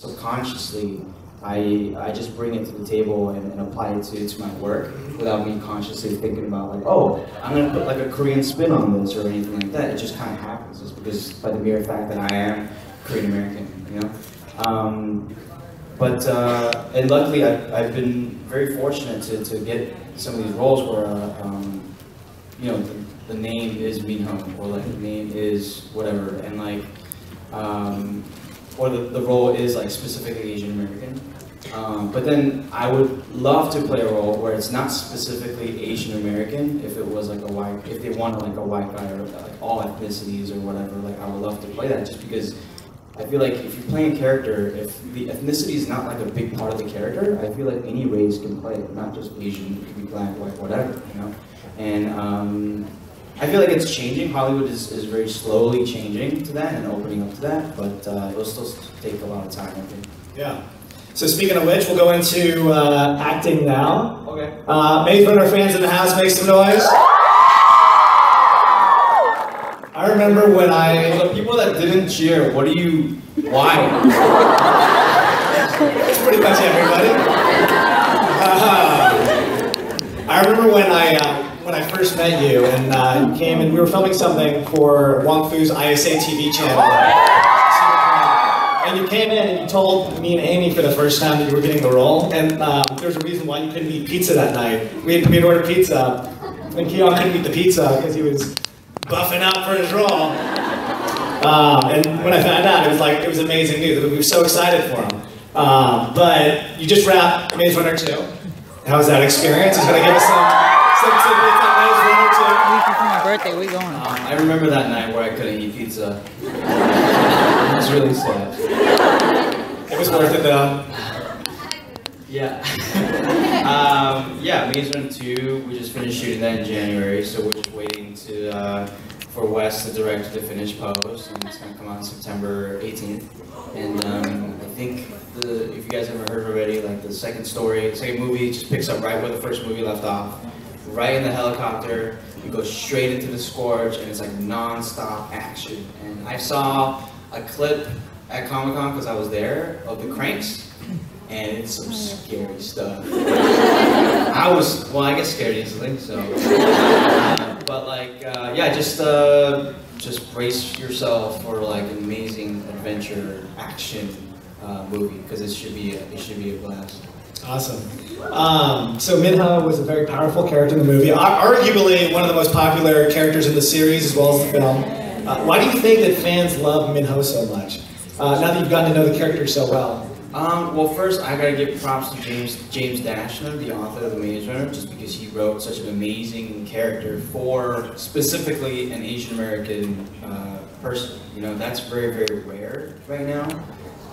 subconsciously, I just bring it to the table and apply it to my work without me consciously thinking about like, oh, I'm gonna put like a Korean spin on this or anything like that. It just kind of happens, just because by the mere fact that I am Korean American, you know. And luckily I've been very fortunate to get some of these roles where you know, the name is Minho, or like the name is whatever, and like or the role is like specifically Asian American. But then I would love to play a role where it's not specifically Asian American. If it was like a white, if they wanted like a white guy or like all ethnicities or whatever, like I would love to play that, just because I feel like if you're playing a character, if the ethnicity is not like a big part of the character, I feel like any race can play it, not just Asian, it could be black, white, whatever, you know? And I feel like it's changing. Hollywood is very slowly changing to that and opening up to that, but it'll still take a lot of time, I think. Yeah. So speaking of which, we'll go into acting now. Okay. Maze Runner fans in the house, make some noise. I remember when So the people that didn't cheer, what do you, why? It's pretty much everybody. I remember when I first met you and you came and we were filming something for Wong Fu's ISA TV channel. And you came in and you told me and Amy for the first time that you were getting the role, and there's a reason why you couldn't eat pizza that night. We had ordered pizza, and KCON couldn't eat the pizza because he was buffing out for his role. And when I found out, it was amazing news. We were so excited for him. But you just wrapped Maze Runner 2. How was that experience? He's going to give us some tidbits on Maze Runner 2. A week before my birthday, we going. I remember that night where I couldn't eat pizza. It was really sad. It was worth it though. Yeah. Yeah, Maze Runner 2, we just finished shooting that in January, so we're just waiting for Wes, the director, to finish post, and it's going to come out September 18th. And I think, if you guys haven't heard already, like the second movie just picks up right where the first movie left off. Right in the helicopter, you go straight into the Scorch, and it's like non-stop action. And I saw a clip at Comic-Con, because I was there, of the cranks, and it's some scary stuff. I get scared easily, so. But like, yeah, just brace yourself for like an amazing adventure action movie, because it should be a blast. Awesome. So Minho was a very powerful character in the movie, arguably one of the most popular characters in the series as well as the film. Why do you think that fans love Minho so much? Now that you've gotten to know the character so well. Well, first I gotta give props to James Dashner, the author of The Maze Runner, just because he wrote such an amazing character for specifically an Asian American person. You know, that's very, very rare right now.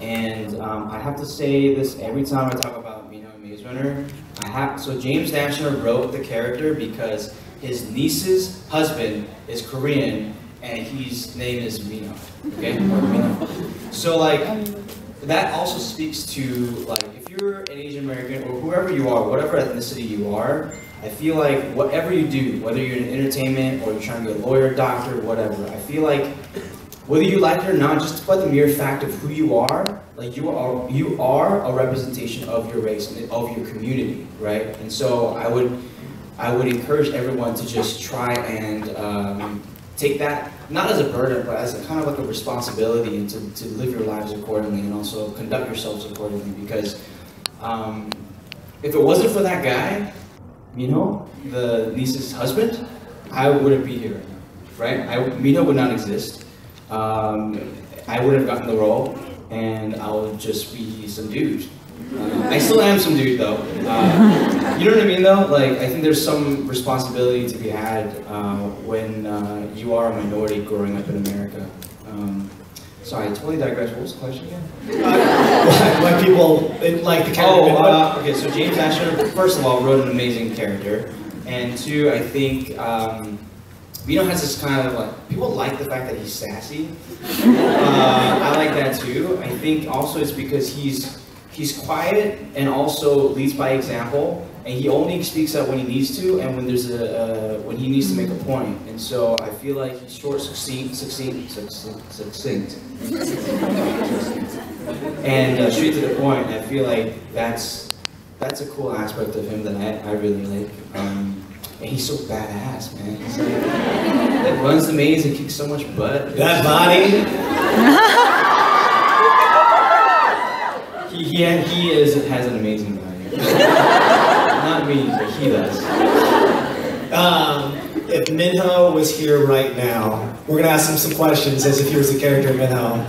And I have to say this every time I talk about Minho and Maze Runner. So James Dashner wrote the character because his niece's husband is Korean and his name is Minho. Okay, or Minho. So like, that also speaks to like, if you're an Asian American or whoever you are, whatever ethnicity you are, I feel like whatever you do, whether you're in entertainment or you're trying to be a lawyer, doctor, whatever, I feel like whether you like it or not, just by the mere fact of who you are, like you are a representation of your race and of your community, right? And so I would encourage everyone to just try and take that, not as a burden, but as a kind of like a responsibility, and to live your lives accordingly and also conduct yourselves accordingly, because if it wasn't for that guy, you know, the niece's husband, I wouldn't be here, right? Minho would not exist. I would have gotten the role, and I would just be some dude. I still am some dude though. You know what I mean though? Like, I think there's some responsibility to be had when you are a minority growing up in America. Sorry, I totally digress. What was the question again? Why people like the character? Okay, so James Asher, first of all, wrote an amazing character. And two, I think Minho has this kind of like, people like the fact that he's sassy. I like that too. I think also it's because he's he's quiet and also leads by example, and he only speaks up when he needs to and when there's when he needs to make a point. And so I feel like he's short, succinct, and straight to the point. I feel like that's a cool aspect of him that I really like. And he's so badass, man. He's like, that runs the maze and kicks so much butt. That body. He has an amazing body. Not me, but he does. If Minho was here right now, we're gonna ask him some questions as if he was the character of Minho.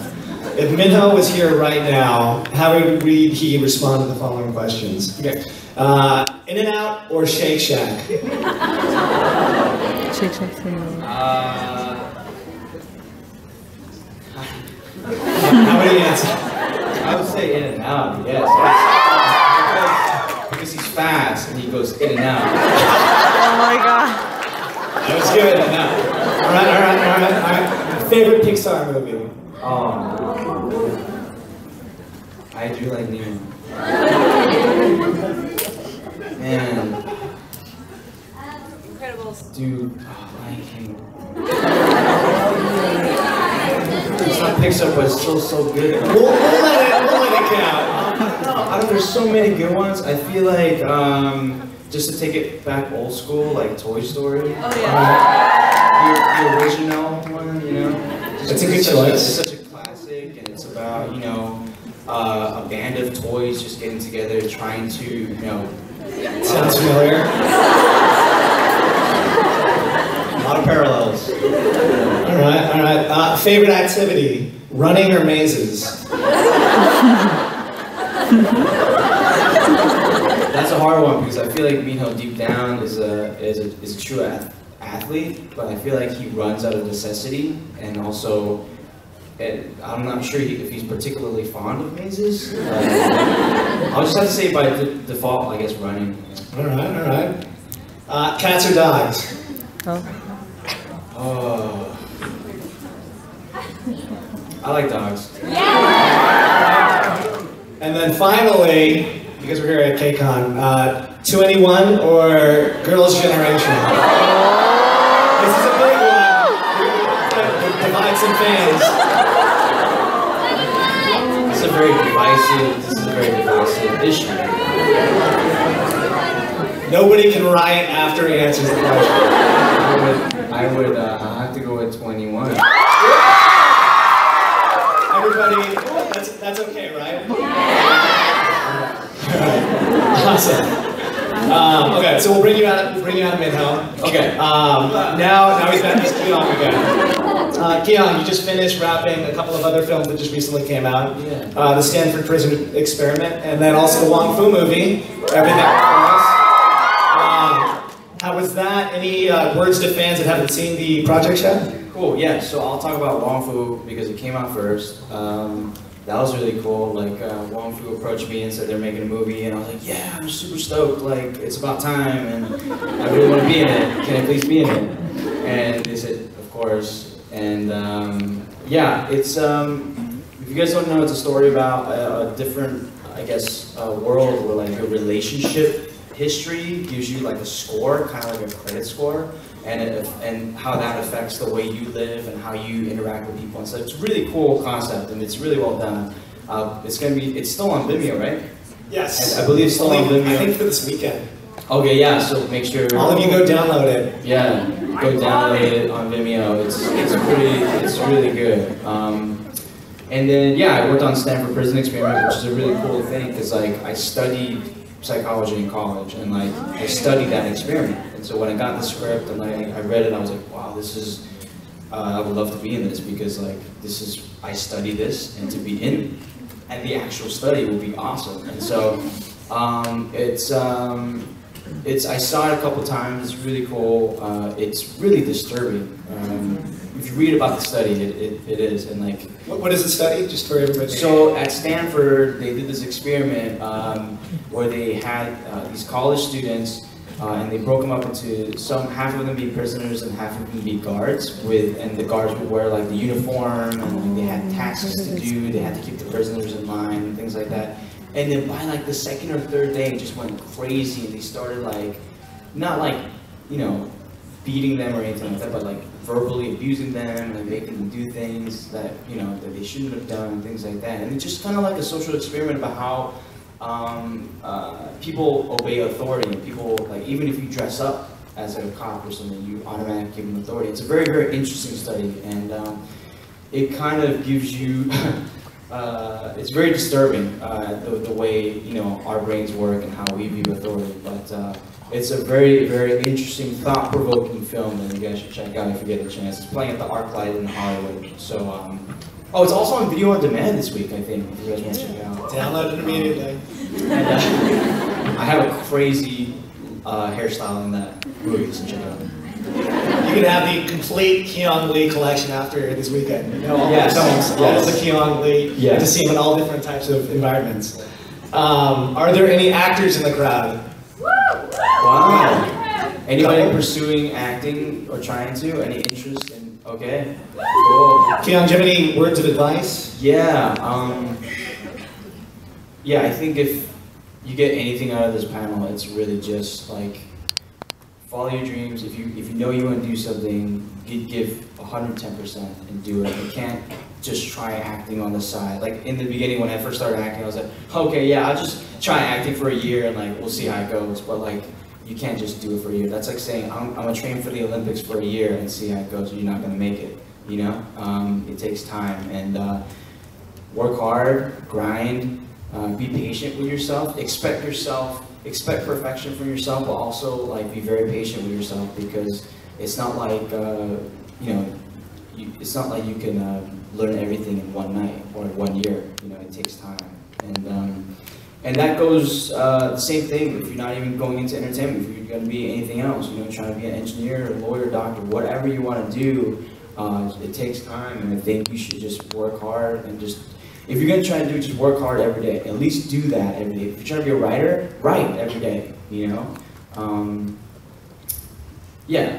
If Minho was here right now, how would he respond to the following questions? Okay. In-N-Out or Shake Shack? Shake Shack. How would he answer? I would say In-N-Out, yes. Because he's fast and he goes in and out. Oh my god. That was good. All right. Favorite Pixar movie? Oh, I do like Nemo. Man. Incredibles. Dude, Lion King. It's not Pixar, but it's still so good. We'll let it count. There's so many good ones. I feel like, just to take it back old school, like Toy Story. Oh yeah. The original one, you know? It's a good choice. It's such a classic, and it's about, you know, a band of toys just getting together, trying to, you know... Sounds familiar. A lot of parallels. All right. Favorite activity? Running or mazes? That's a hard one because I feel like Minho deep down is a true athlete, but I feel like he runs out of necessity, and also I'm not sure if he's particularly fond of mazes. I'll just have to say by default, I guess running. All right. Cats or dogs? Oh. I like dogs. And then finally, because we're here at KCON, 2NE1 or Girls' Generation? This is a big one. Divide some fans. This is a very divisive issue. Nobody can riot after he answers the question. I would have to go with 21. Everybody, that's okay, right? Awesome. Okay, so we'll bring you out of Minho. Okay. Now he's back. He's KCON again. KCON, you just finished wrapping a couple of other films that just recently came out. Yeah. The Stanford Prison Experiment, and then also the Wong Fu movie. Everything for us. How was that? Any words to fans that haven't seen the project yet? Cool, yeah, so I'll talk about Wong Fu because it came out first. That was really cool. Like, Wong Fu approached me and said they're making a movie, and I was like, yeah, I'm super stoked. Like, it's about time, and I really want to be in it. Can I please be in it? And they said, of course. And yeah, it's, if you guys don't know, it's a story about a different, I guess, world where like your relationship history gives you like a score, kind of like a credit score. And how that affects the way you live and how you interact with people and stuff. It's a really cool concept, and it's really well done. It's still on Vimeo, right? Yes. I believe it's still on Vimeo. I think for this weekend. Okay, yeah, so make sure... All of you go download it. Yeah, go download it on Vimeo. It's really good. And then, yeah, I worked on Stanford Prison Experiment, which is a really cool thing, because like, I studied psychology in college, and like, I studied that experiment. And so when I got the script and I read it, I was like, wow, this is, I would love to be in this, because like, I study this, and to be in, and the actual study would be awesome. And so, I saw it a couple times, it's really cool, it's really disturbing. If you read about the study, it is, and like... What is the study, just for everybody? So at Stanford, they did this experiment where they had these college students, and they broke them up into half of them be prisoners and half of them be guards, and the guards would wear like the uniform, and like, they had tasks to do, they had to keep the prisoners in line, and things like that. And then by like the second or third day, it just went crazy, and they started like, not like, you know, beating them or anything like that, but like verbally abusing them, and making them do things that, you know, that they shouldn't have done, things like that. And it's just kind of like a social experiment about how people obey authority, and people, like, even if you dress up as a cop or something, you automatically give them authority. It's a very, very interesting study, and it kind of gives you, it's very disturbing, the way, you know, our brains work and how we view authority, but it's a very, very interesting, thought-provoking film that you guys should check out if you get a chance. It's playing at the ArcLight in Hollywood, so, oh, it's also on video on demand this week, I think, if you guys want to check it out. Download it immediately. And, I have a crazy hairstyle in that movie, so check it out. You can have the complete Keon Lee collection after this weekend. You know, all Yes, the songs, all the yes. Keon Lee. You get to see him in all different types of environments. Are there any actors in the crowd? Wow. Anybody pursuing acting or trying to? Any interest in? Okay. Cool. Keon, do you have any words of advice? Yeah. Yeah, I think if you get anything out of this panel, it's really just like follow your dreams. If you know you want to do something, give 110% and do it. You can't just try acting on the side. Like in the beginning when I first started acting, I was like, okay, yeah, I'll just try acting for a year and like we'll see how it goes. But like you can't just do it for a year. That's like saying I'm gonna train for the Olympics for a year and see how it goes. You're not gonna make it. You know, it takes time, and work hard, grind, be patient with yourself. Expect perfection from yourself, but also like be very patient with yourself, because it's not like you know, it's not like you can learn everything in one night or 1 year. You know, it takes time, and that goes the same thing if you're not even going into entertainment. If you're going to be anything else, you know, trying to be an engineer, a lawyer, doctor, whatever you want to do, it takes time, and I think you should just work hard and just. If you're going to try to do it, just work hard every day. At least do that every day. If you're trying to be a writer, write every day, you know? Yeah.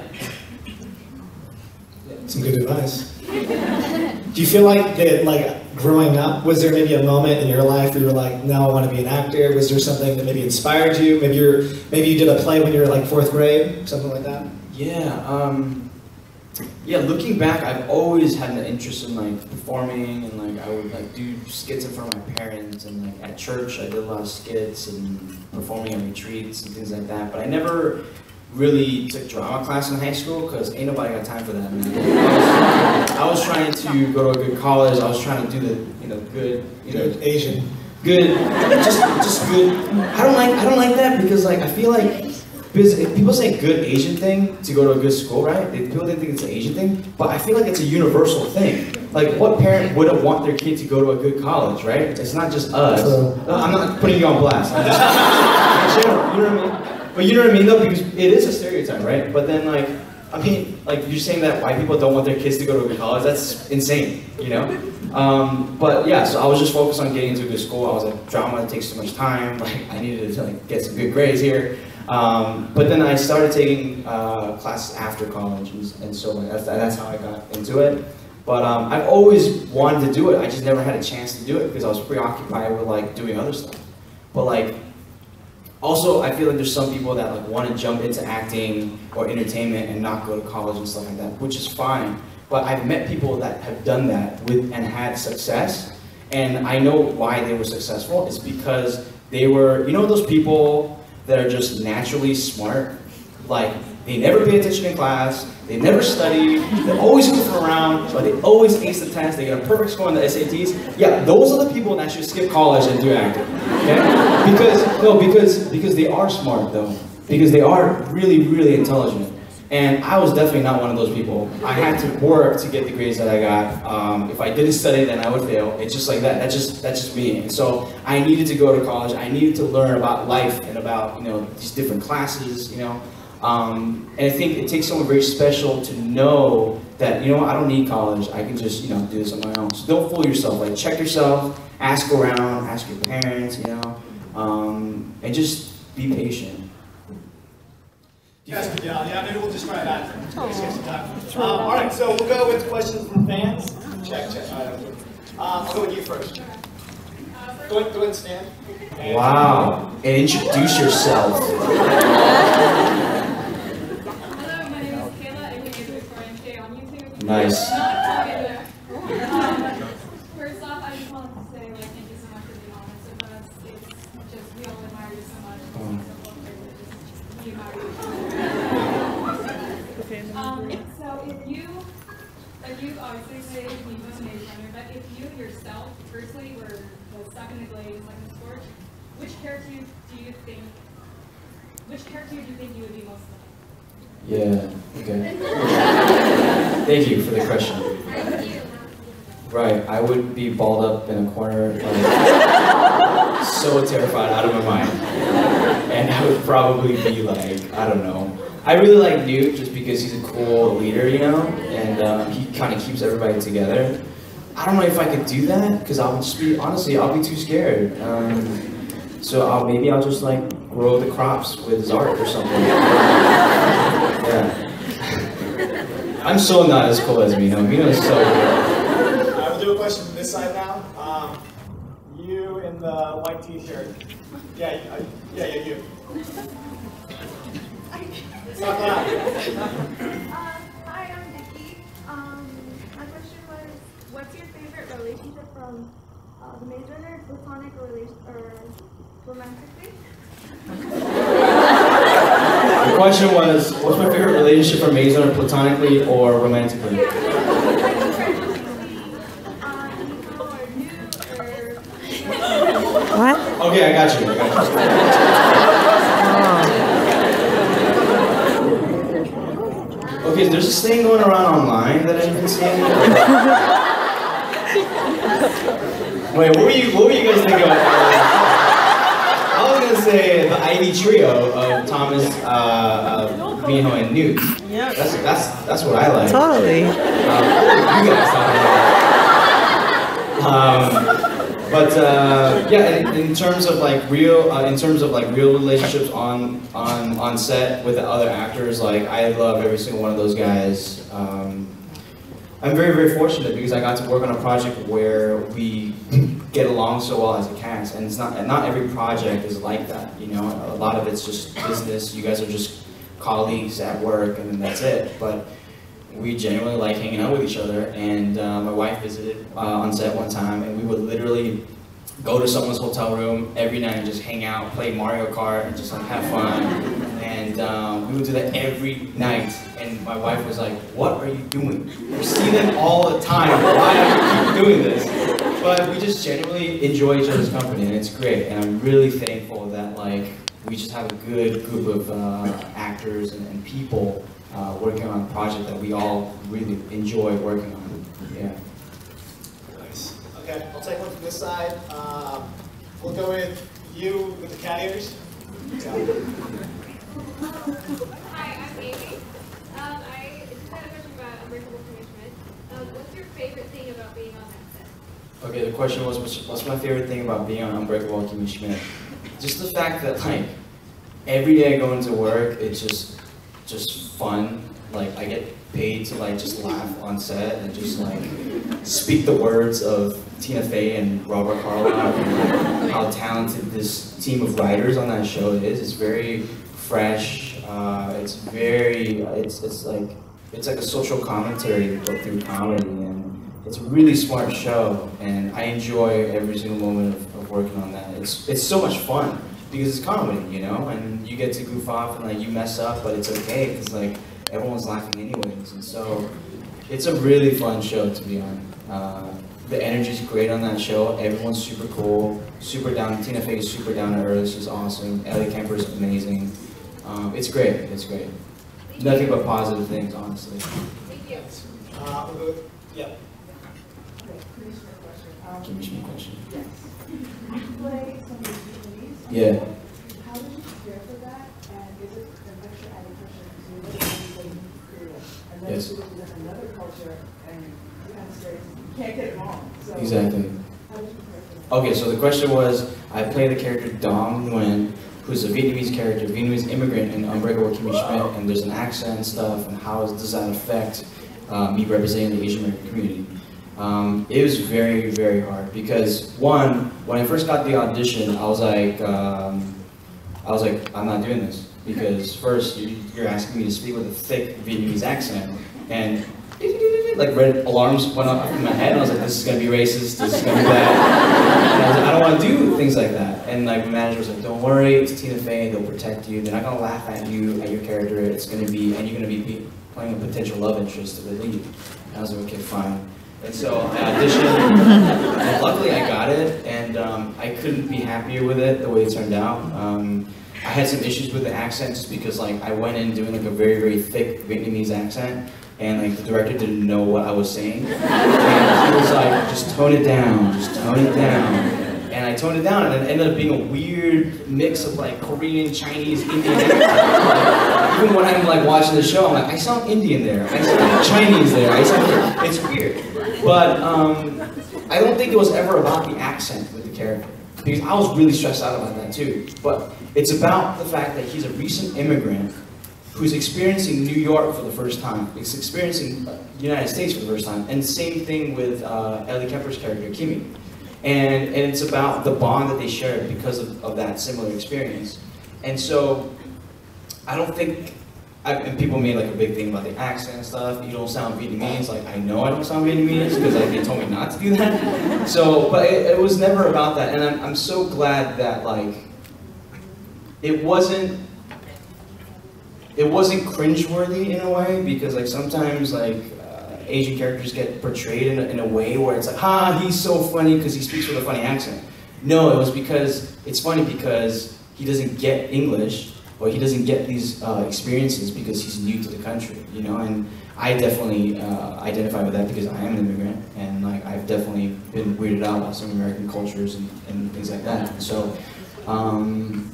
Some good advice. Do you feel like that, like growing up, was there maybe a moment in your life where you were like, no, I want to be an actor? Was there something that maybe inspired you? Maybe you did a play when you were like 4th grade, something like that? Yeah. Yeah, looking back, I've always had an interest in like performing, and like I would like do skits in front of my parents, and like at church I did a lot of skits and performing at retreats and things like that. But I never really took drama class in high school because ain't nobody got time for that, man. I was trying to go to a good college. I was trying to do the good, Good Asian. good, just good. I don't like that because like I feel like. Because if people say good Asian thing to go to a good school, right? People think it's an Asian thing, but I feel like it's a universal thing. Like, what parent wouldn't want their kid to go to a good college, right? It's not just us. No, I'm not putting you on blast. I'm just, you know what I mean? But you know what I mean, though, because it is a stereotype, right? But then, like, I mean, like, you're saying that white people don't want their kids to go to a good college? That's insane, you know? But yeah, so I was just focused on getting into a good school. I was like, drama takes too much time. Like, I needed to like get some good grades here. But then I started taking classes after college, and so like, that's how I got into it. But I've always wanted to do it. I just never had a chance to do it because I was preoccupied with like doing other stuff. But like, also I feel like there's some people that like want to jump into acting or entertainment and not go to college and stuff like that, which is fine. But I've met people that have done that and had success, and I know why they were successful. It's because they were, you know, those people that are just naturally smart, like they never pay attention in class, they never study, they're always goofing around, but they always ace the test, they get a perfect score on the SATs. Yeah, those are the people that should skip college and do acting. Okay? Because they are smart though. Because they are really, really intelligent. And I was definitely not one of those people. I had to work to get the grades that I got. If I didn't study, then I would fail. It's just like that. That's just me. And so I needed to go to college. I needed to learn about life and about these different classes. And I think it takes someone very special to know that I don't need college. I can just do this on my own. So don't fool yourself. Like check yourself. Ask around. Ask your parents. And just be patient. Yeah, maybe we'll just try that. All right, so we'll go with questions from fans. Check. I'll go with you first. For Go ahead and stand. Wow. And introduce yourself. Hello, my name is Kayla, aka Victoria K on YouTube. Nice. Not a First off, I just wanted to say, like, thank you so much for being honest with us. It's just, we all admire you so much. We admire you. So if you obviously say you was an Asian runner, but if you yourself personally were stuck in the glaze like the sport, which character do you think you would be most like? Yeah, okay. Thank you for the question. Right, I would be balled up in a corner, like, so terrified out of my mind. And I would probably be like, I don't know. I really like Newt just because he's a cool leader, you know? And he kind of keeps everybody together. I don't know if I could do that, because I'll just be, honestly, I'll be too scared. So maybe I'll just like grow the crops with Zart or something. Yeah. I'm so not as cool as Mino. Mino's so good. I will do a question from this side now. You in the white t-shirt. Yeah, you. It's not loud. Hi, I'm Vicky. My question was, what's your favorite relationship from the Maze Runner, platonic or romantically? The question was, what's my favorite relationship from Maze Runner, platonically or romantically? Yeah, like Nico or Newt or... What? Okay, I got you. Okay, there's this thing going around online that I've been seeing. Wait, what were you guys thinking about? I was gonna say the Ivy Trio of Thomas, Miho, and Newt. Yeah. That's what I like. Totally. You guys talking about. Yeah, in terms of like real relationships on set with the other actors, like I love every single one of those guys. I'm very, very fortunate because I got to work on a project where we get along so well as a cast, and not every project is like that. You know, a lot of it's just business. You guys are just colleagues at work, and then that's it. But we genuinely like hanging out with each other. And my wife visited on set one time, and we would literally go to someone's hotel room every night and just hang out, play Mario Kart, and just like have fun. And we would do that every night. And my wife was like, "What are you doing? You see them all the time. Why do you keep doing this?" But we just genuinely enjoy each other's company, and it's great. And I'm really thankful that like we just have a good group of actors and people working on a project that we all really enjoy working on. Yeah. Nice. Okay, I'll take one from this side. We'll go with you with the cat ears. Hi, I'm Amy. I just had a question about Unbreakable Kimmy Schmidt. What's your favorite thing about being on that set? Okay, the question was, what's my favorite thing about being on Unbreakable Kimmy Schmidt? Just the fact that like every day I go into work, it's just fun. Like I get paid to like just laugh on set and just like speak the words of Tina Fey and Robert Carlyle and like, how talented this team of writers on that show is. It's very fresh. It's like a social commentary but through comedy, and it's a really smart show. And I enjoy every single moment of working on that. It's so much fun because it's comedy, you know, and you get to goof off and like you mess up, but it's okay because like everyone's laughing anyways, and so it's a really fun show to be on. The energy's great on that show. Everyone's super cool, super down. Tina Fey is super down to earth. She's awesome. Ellie Kemper's amazing. It's great. It's great. Nothing but positive things, honestly. Thank you. Yeah. Give me a question. Yes. You play some of these movies. Yeah. How did you prepare for that? And is it an extra added pressure because you're living in Korea? And then Yes. you live in another culture and you kind of straight, you can't get it wrong. So Exactly. how did you prepare for that? Okay, so the question was, I play the character Dong Nguyen, who's a Vietnamese character, Vietnamese immigrant in Unbreakable Kimmy Schmidt, and there's an accent and stuff, and how does that affect me representing the Asian American community? It was very, very hard because one, when I first got the audition, I was like, I'm not doing this because first you're asking me to speak with a thick Vietnamese accent, and like red alarms went up in my head, and I was like, this is gonna be racist, this is gonna be bad. And I was like, I don't want to do things like that. And like my manager was like, don't worry, it's Tina Fey, they'll protect you, they're not gonna laugh at you, at your character. It's gonna be, and you're gonna be playing a potential love interest to the lead. And I was like, okay, fine. And so I auditioned, and luckily I got it, and I couldn't be happier with it the way it turned out. I had some issues with the accent just because like I went in doing like a very, very thick Vietnamese accent, and like the director didn't know what I was saying. And he was like, just tone it down, just tone it down. And I toned it down, and it ended up being a weird mix of like Korean, Chinese, Indian accent. Like, even when I'm like watching the show, I'm like, I sound Indian there, I sound Chinese there, it's weird. But I don't think it was ever about the accent with the character, because I was really stressed out about that too. But it's about the fact that he's a recent immigrant who's experiencing New York for the first time. He's experiencing the United States for the first time. And same thing with Ellie Kemper's character, Kimmy. And it's about the bond that they shared because of that similar experience. And so, I don't think, and people made like a big thing about the accent and stuff. You don't sound Vietnamese. Like, I know I don't sound Vietnamese because like, they told me not to do that. So, but it was never about that. And I'm so glad that like, it wasn't cringeworthy in a way, because like sometimes like Asian characters get portrayed in a way where it's like, ha, he's so funny because he speaks with a funny accent. No, it was because it's funny because he doesn't get English, or he doesn't get these experiences because he's new to the country, you know. And I definitely identify with that because I am an immigrant, and like I've definitely been weirded out by some American cultures and things like that. And so,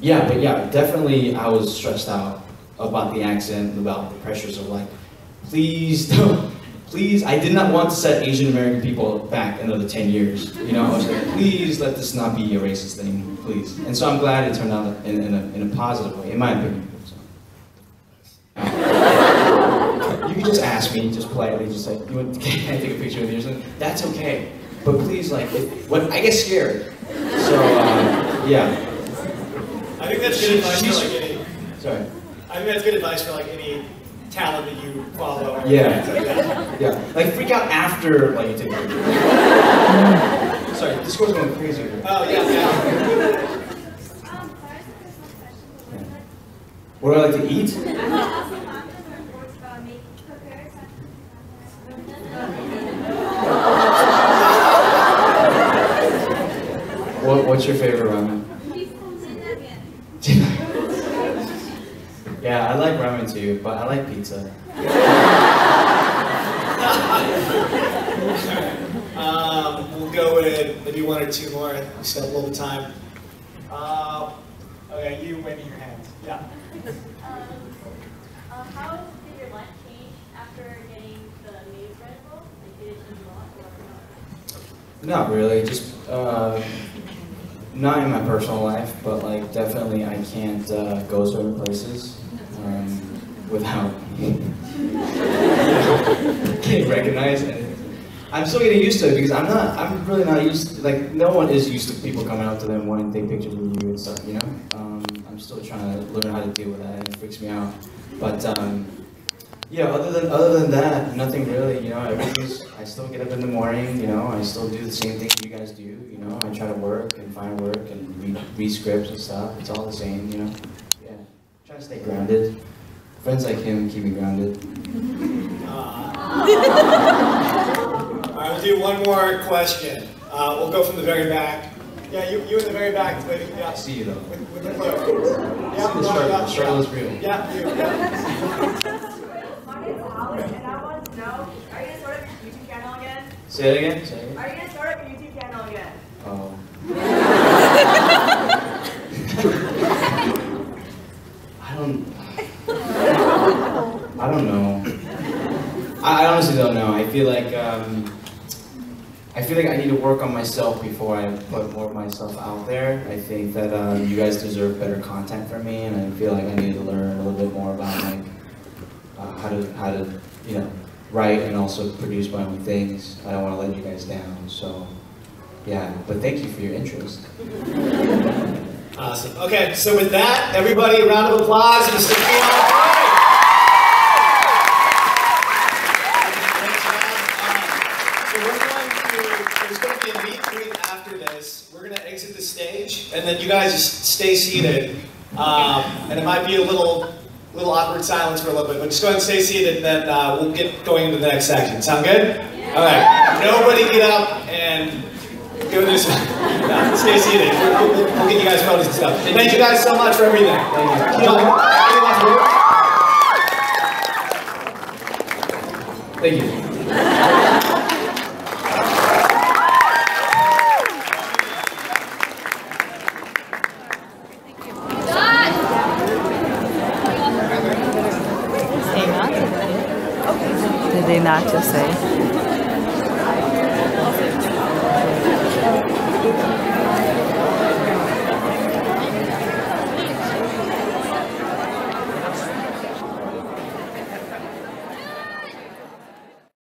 yeah, definitely I was stressed out about the accent and about the pressures of like, please don't, please, I did not want to set Asian American people back another 10 years. You know, I was like, please let this not be a racist thing, please. And so I'm glad it turned out in a positive way, in my opinion. So. You can just ask me, just politely, just like, can I take a picture with you or something? That's okay. But please, like, when I get scared. So, yeah. I think that's good advice for like any. Sorry. I think that's good advice for like any talent that you follow. Yeah. Yeah. Like freak out after like you take a picture. Sorry, this girl's going crazy over here. Oh yeah. What do I like to eat? What's your favorite ramen? Yeah, I like ramen too, but I like pizza. We'll go with maybe one or two more. We still have a little bit of time. Okay, you waving your hand. Yeah. How did your life change after getting the maid friend role? Like, did it change a lot or not? Not really, just not in my personal life, but like definitely I can't go certain places without getting recognized. And I'm still getting used to it because I'm really not used to, like, no one is used to people coming up to them wanting to take pictures with you and stuff, you know? I'm still trying to learn how to deal with that, and it freaks me out. But yeah, other than that, nothing really, you know. I still get up in the morning, you know, I still do the same thing you guys do, you know. I try to work and find work and read scripts and stuff. It's all the same, you know. Yeah, try to stay grounded. Friends like him keep me grounded. All right, we'll do one more question. We'll go from the very back. Yeah, you in the very back. Yeah. I see you though. With the clothes. Yeah, The struggle is real. Yeah, you. Yeah. My name's Alex, and I want to know, are you going to start up your YouTube channel again? Say it again. Say it again. Are you going to start up your YouTube channel again? Oh. I don't know. I honestly don't know. I feel like I need to work on myself before I put more of myself out there. I think that you guys deserve better content from me, and I feel like I need to learn a little bit more about like how to you know, write and also produce my own things. I don't want to let you guys down. So, yeah. But thank you for your interest. Awesome. Okay, so with that, everybody, a round of applause, Mr. KCON. There's going to be a meet and greet after this. We're going to exit the stage, and then you guys just stay seated. And it might be a little awkward silence for a little bit, but just go ahead and stay seated, and then we'll get going into the next section. Sound good? Yeah. All right. Nobody get up and go this. Stay seated. We'll get you guys photos and stuff. Thank you guys so much for everything. Thank you.